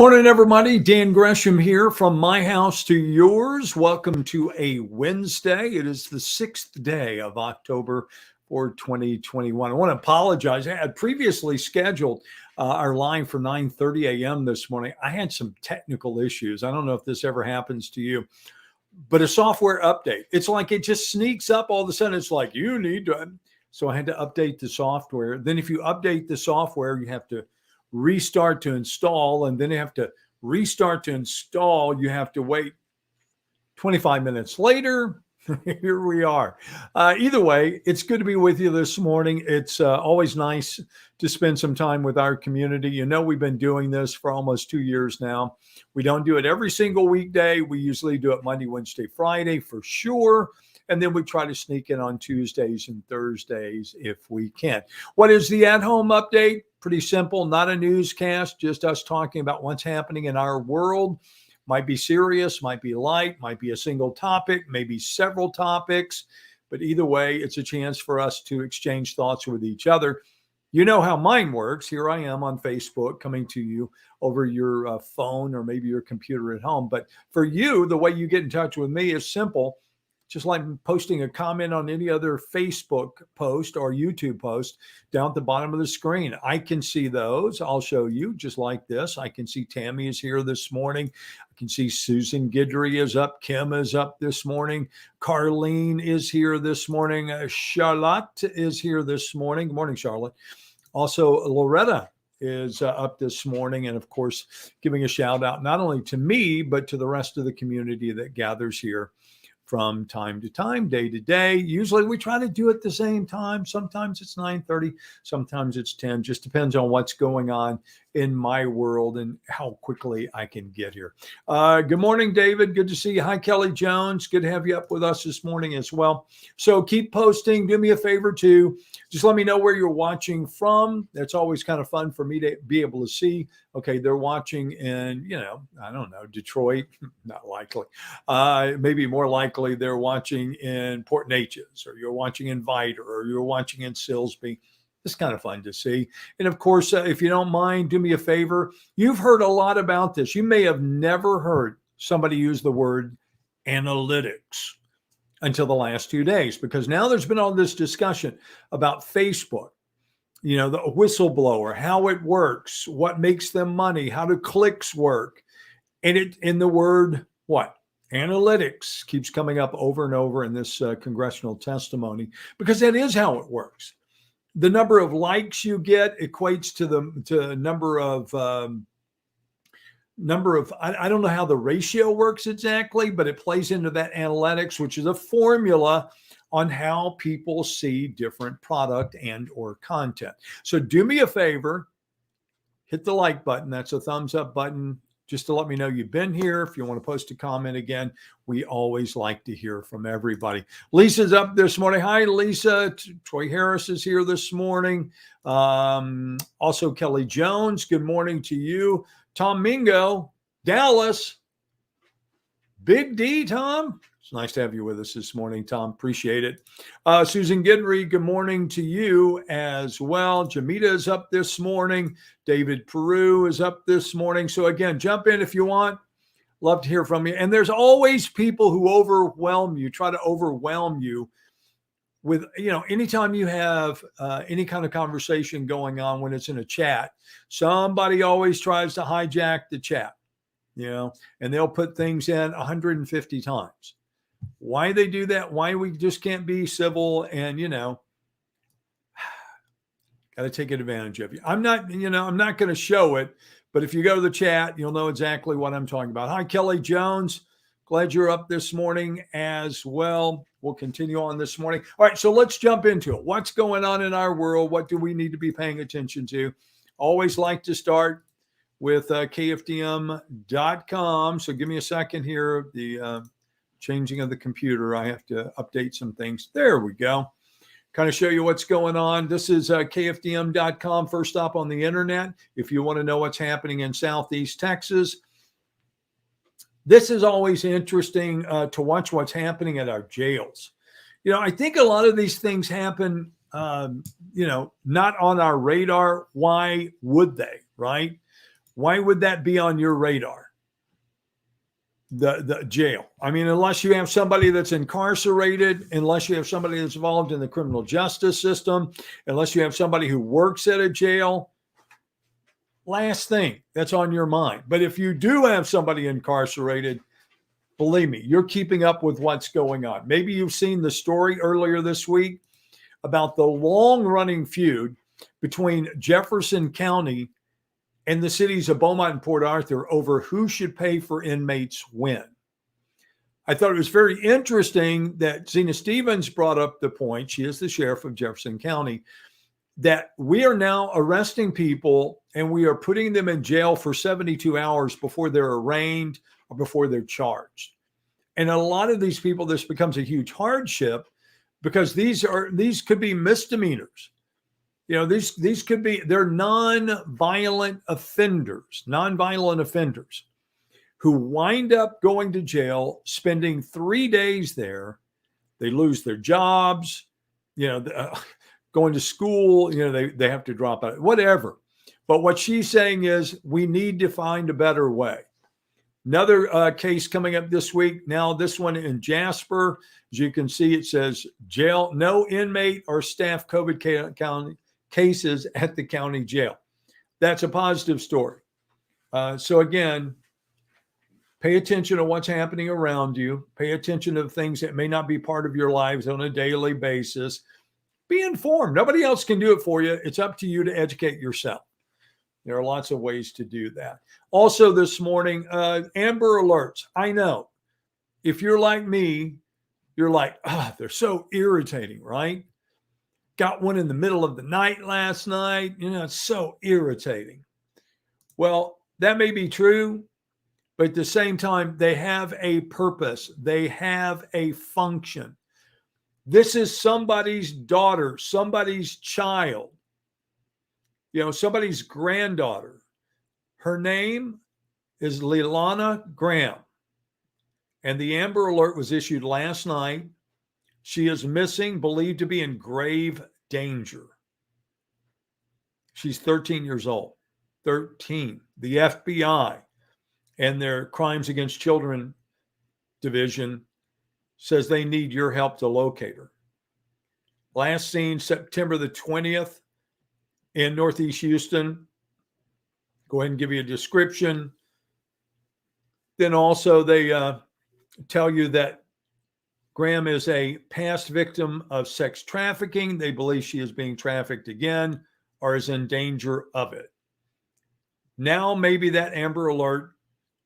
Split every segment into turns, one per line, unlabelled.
Morning, everybody. Dan Gresham here from my house to yours. Welcome to a Wednesday. It is the 6th day of October for 2021. I want to apologize. I had previously scheduled our line for 9:30 a.m. this morning. I had some technical issues. I don't know if this ever happens to you, but a software update. It's like it just sneaks up all of a sudden. It's like you need to. So I had to update the software. Then if you update the software, you have to restart to install, and then you have to restart to install. You have to wait 25 minutes later. Here we are. Either way, it's good to be with you this morning. It's always nice to spend some time with our community. You know, we've been doing this for almost 2 years now. We don't do it every single weekday. We usually do it Monday, Wednesday, Friday for sure. And then we try to sneak in on Tuesdays and Thursdays if we can. What is the at-home update? Pretty simple, not a newscast, just us talking about what's happening in our world. Might be serious, might be light, might be a single topic, maybe several topics. But either way, it's a chance for us to exchange thoughts with each other. You know how mine works. Here I am on Facebook coming to you over your phone or maybe your computer at home. But for you, the way you get in touch with me is simple. Just like posting a comment on any other Facebook post or YouTube post down at the bottom of the screen. I can see those. I'll show you just like this. I can see Tammy is here this morning. I can see Susan Guidry is up. Kim is up this morning. Carlene is here this morning. Charlotte is here this morning. Good morning, Charlotte. Also, Loretta is up this morning. And of course, giving a shout out not only to me, but to the rest of the community that gathers here from time to time, day to day. Usually we try to do it the same time. Sometimes it's 9:30, sometimes it's 10. Just depends on what's going on in my world and how quickly I can get here. Good morning, David. Good to see you. Hi, Kelly Jones. Good to have you up with us this morning as well. So keep posting. Do me a favor too. Just let me know where you're watching from. That's always kind of fun for me to be able to see. Okay, they're watching in, I don't know, Detroit. Not likely. Maybe more likely they're watching in Port Neches, or you're watching in Vidor, or you're watching in Silsbee. It's kind of fun to see. And of course, if you don't mind, do me a favor. You've heard a lot about this. You may have never heard somebody use the word analytics until the last 2 days, because now there's been all this discussion about Facebook, the whistleblower, how it works, what makes them money, how do clicks work. And in the word, what? Analytics keeps coming up over and over in this congressional testimony, because that is how it works. The number of likes you get equates to the number of I don't know how the ratio works exactly, but it plays into that analytics, which is a formula on how people see different product and or content. So do me a favor, hit the like button. That's a thumbs up button, just to let me know you've been here. If you want to post a comment again, we always like to hear from everybody. Lisa's up this morning. Hi, Lisa. Troy Harris is here this morning. Also, Kelly Jones. Good morning to you. Tom Mingo, Dallas. Big D, Tom. It's nice to have you with us this morning, Tom. Appreciate it. Susan Guidry, good morning to you as well. Jamita is up this morning. David Peru is up this morning. So again, jump in if you want. Love to hear from you. And there's always people who overwhelm you, try to overwhelm you with, anytime you have any kind of conversation going on when it's in a chat, somebody always tries to hijack the chat, and they'll put things in 150 times. Why they do that? Why we just can't be civil and, got to take advantage of you. I'm not going to show it, but if you go to the chat, you'll know exactly what I'm talking about. Hi, Kelly Jones. Glad you're up this morning as well. We'll continue on this morning. All right, so let's jump into it. What's going on in our world? What do we need to be paying attention to? Always like to start with KFDM.com. So give me a second here. The changing of the computer. I have to update some things. There we go. Kind of show you what's going on. This is KFDM.com, first stop on the internet. If you want to know what's happening in Southeast Texas, this is always interesting to watch what's happening at our jails. I think a lot of these things happen, not on our radar. Why would they, right? Why would that be on your radar? The jail. I mean, unless you have somebody that's incarcerated, unless you have somebody that's involved in the criminal justice system, unless you have somebody who works at a jail, last thing that's on your mind. But if you do have somebody incarcerated, believe me, you're keeping up with what's going on. Maybe you've seen the story earlier this week about the long-running feud between Jefferson County and the cities of Beaumont and Port Arthur over who should pay for inmates when. I thought it was very interesting that Zena Stevens brought up the point, she is the sheriff of Jefferson County, that we are now arresting people and we are putting them in jail for 72 hours before they're arraigned or before they're charged. And a lot of these people, this becomes a huge hardship because these could be misdemeanors. You know, these could be, they're nonviolent offenders who wind up going to jail, spending 3 days there. They lose their jobs, going to school, they have to drop out, whatever. But what she's saying is we need to find a better way. Another case coming up this week. Now, this one in Jasper, as you can see, it says jail, no inmate or staff COVID county cases at the county jail. That's a positive story. So again, pay attention to what's happening around you. Pay attention to things that may not be part of your lives on a daily basis. Be informed. Nobody else can do it for you. It's up to you to educate yourself. There are lots of ways to do that. Also this morning, Amber Alerts. I know if you're like me, you're like, they're so irritating, right? Got one in the middle of the night last night. It's so irritating. Well, that may be true, but at the same time, they have a purpose. They have a function. This is somebody's daughter, somebody's child, somebody's granddaughter. Her name is Leilani Graham. And the Amber Alert was issued last night. She is missing, believed to be in grave danger. She's 13 years old. 13. The FBI and their Crimes Against Children division says they need your help to locate her. Last seen September the 20th in Northeast Houston. Go ahead and give you a description. Then also they tell you that Graham is a past victim of sex trafficking. They believe she is being trafficked again or is in danger of it. Now, maybe that Amber Alert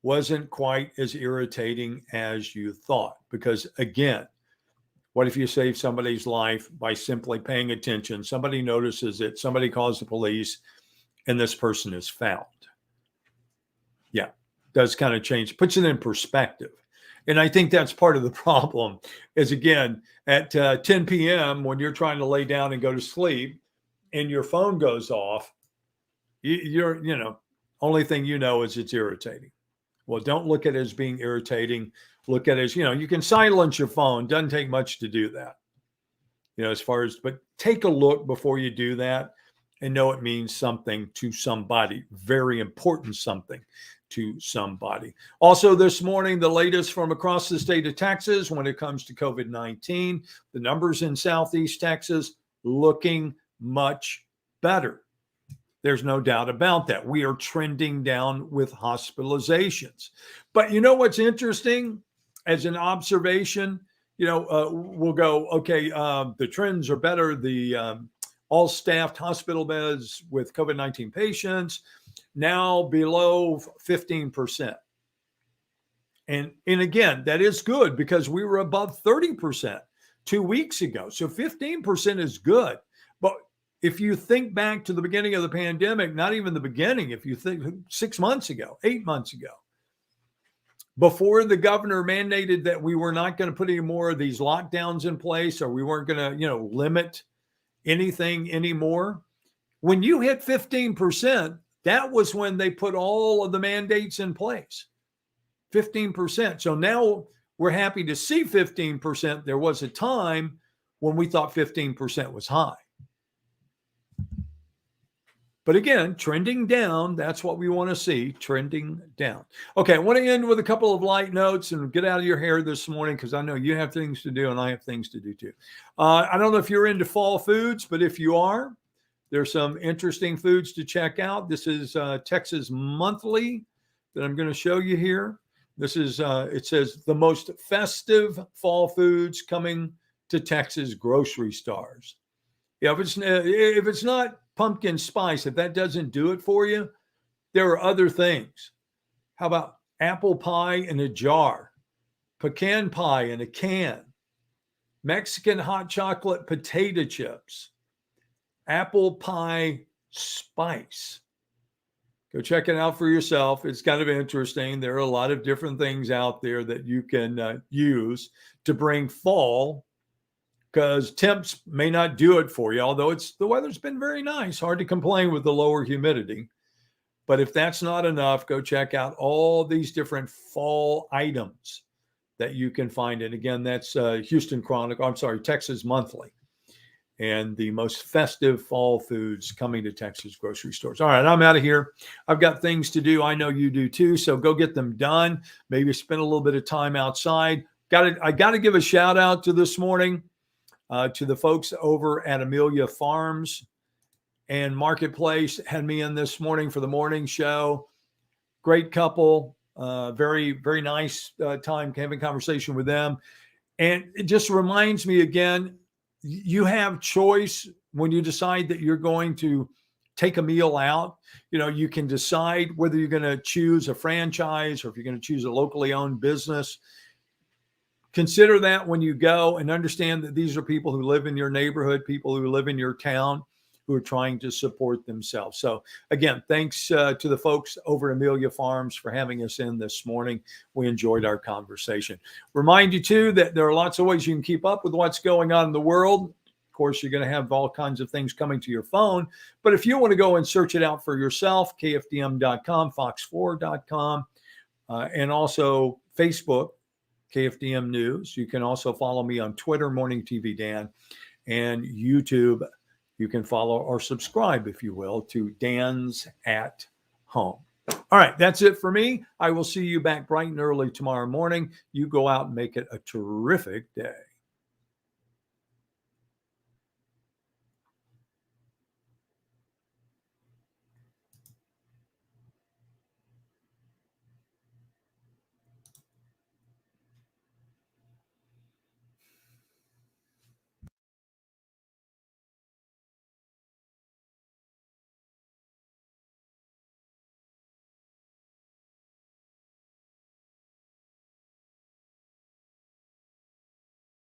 wasn't quite as irritating as you thought. Because again, what if you save somebody's life by simply paying attention? Somebody notices it, somebody calls the police, and this person is found. Yeah, does kind of change, puts it in perspective. And I think that's part of the problem is, again, at 10 p.m. when you're trying to lay down and go to sleep and your phone goes off, you're, only thing is it's irritating. Well, don't look at it as being irritating. Look at it as, you can silence your phone. Doesn't take much to do that. But take a look before you do that and know it means something to somebody, very important something to somebody. Also this morning, the latest from across the state of Texas when it comes to COVID-19, the numbers in Southeast Texas looking much better. There's no doubt about that. We are trending down with hospitalizations. But what's interesting as an observation, we'll go, okay, the trends are better. The all staffed hospital beds with COVID-19 patients now below 15%. And again, that is good because we were above 30% 2 weeks ago. So 15% is good. But if you think back to the beginning of the pandemic, not even the beginning, if you think 6 months ago, 8 months ago, before the governor mandated that we were not going to put any more of these lockdowns in place or we weren't going to, limit anything anymore, when you hit 15%, that was when they put all of the mandates in place, 15%. So now we're happy to see 15%. There was a time when we thought 15% was high. But again, trending down, that's what we want to see, trending down. Okay, I want to end with a couple of light notes and get out of your hair this morning because I know you have things to do and I have things to do too. I don't know if you're into fall foods, but if you are, there's some interesting foods to check out. This is Texas Monthly that I'm going to show you here. This is, it says the most festive fall foods coming to Texas grocery stores. Yeah, if it's not pumpkin spice, if that doesn't do it for you, there are other things. How about apple pie in a jar, pecan pie in a can, Mexican hot chocolate potato chips, apple pie spice. Go check it out for yourself. It's kind of interesting. There are a lot of different things out there that you can use to bring fall, because temps may not do it for you, although the weather's been very nice. Hard to complain with the lower humidity. But if that's not enough, go check out all these different fall items that you can find. And again, that's Texas Monthly, and the most festive fall foods coming to Texas grocery stores. All right, I'm out of here. I've got things to do. I know you do too. So go get them done. Maybe spend a little bit of time outside. I got to give a shout out to this morning to the folks over at Amelia Farms and Marketplace. Had me in this morning for the morning show. Great couple. Very, very nice time having conversation with them. And it just reminds me again, you have choice when you decide that you're going to take a meal out. You know, you can decide whether you're going to choose a franchise or if you're going to choose a locally owned business. Consider that when you go, and understand that these are people who live in your neighborhood, people who live in your town, who are trying to support themselves. So again, thanks to the folks over at Amelia Farms for having us in this morning. We enjoyed our conversation. Remind you too that there are lots of ways you can keep up with what's going on in the world. Of course, you're going to have all kinds of things coming to your phone. But if you want to go and search it out for yourself, KFDM.com, Fox4.com, and also Facebook, KFDM News. You can also follow me on Twitter, Morning TV Dan, and YouTube. You can follow or subscribe, if you will, to Dan's at Home. All right, that's it for me. I will see you back bright and early tomorrow morning. You go out and make it a terrific day.